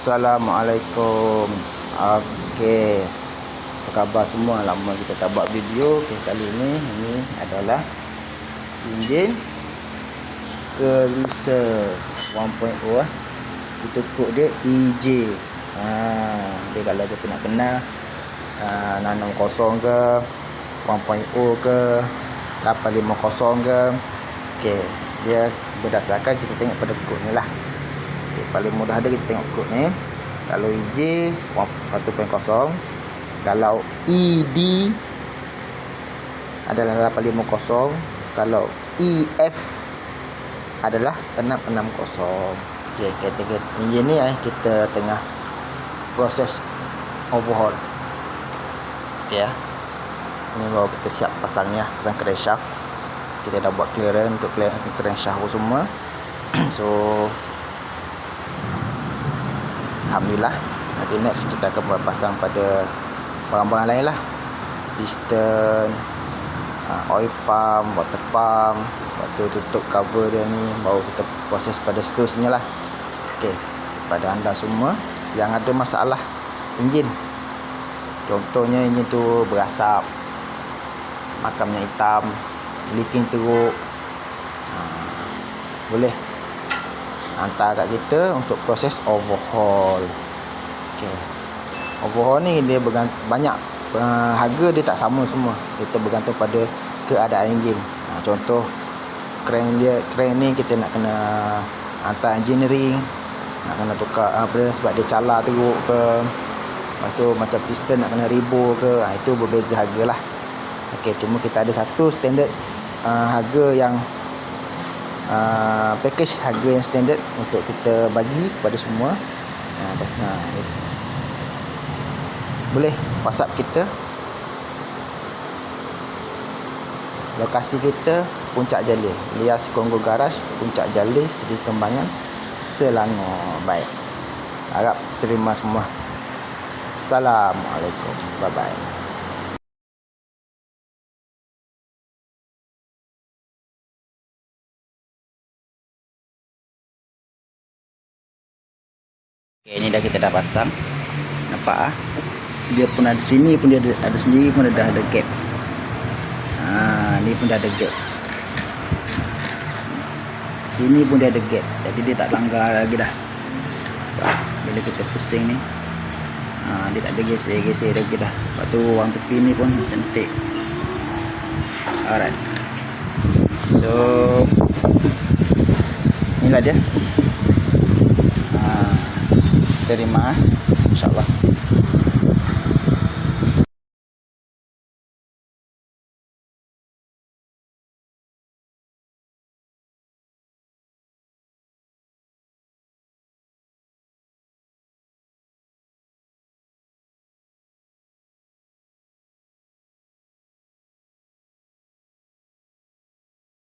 Assalamualaikum. Okey, apa khabar semua? Lama kita tak buat video. Okey, kali ini adalah enjin Kelisa 1.0 kita kod dia EJ. Dia kalau kita nak kenal nanam kosong ke 1.0 ke 850 ke. Okey, dia berdasarkan kita tengok pada kod ni lah. Okay, paling mudah ada kita tengok kod ni. Kalau EJ 1.0, kalau ED adalah 850, kalau EF adalah 660. Okey, kategori enjin ni kita tengah proses overhaul. Okey ya. Ini baru kita siap pasangnya, pasang crankshaft. Kita dah buat clearance untuk crankshaft semua. So alhamdulillah, nanti next kita akan buat pasang pada barang-barang lain lah, piston, oil pump, water pump. Waktu tutup cover dia ni baru kita proses pada seterusnya lah. Okey, pada anda semua yang ada masalah enjin, contohnya enjin tu berasap, makamnya hitam, leaking teruk, boleh hantar kat kita untuk proses overhaul. Okay. Overhaul ni dia banyak harga dia tak sama semua. Kita bergantung pada keadaan enjin. Contoh crank ni kita nak kena hantar engineering, nak kena tukar sebab dia cala teruk ke. Lepas tu macam piston nak kena rebo ke. Itu berbeza harga lah. Okay, cuma kita ada satu standard harga yang package harga yang standard untuk kita bagi kepada semua. Boleh WhatsApp kita. Lokasi kita Puncak Jalil, Lias Kongo Garage, Puncak Jalil, Seri Kembangan, Selangor. Baik, harap terima semua. Assalamualaikum. Bye bye. Okay, ini dah kita dah pasang. Nampak dia pun ada sini pun dia ada sendiri pun dah ada gap. Ni pun dah ada gap. Sini pun dia ada gap. Jadi dia tak langgar lagi dah. Bila kita pusing ni, dia tak ada geser lagi dah. Lepas tu orang tepi ni pun cantik. Alright. So inilah dia. Terima, insyaAllah.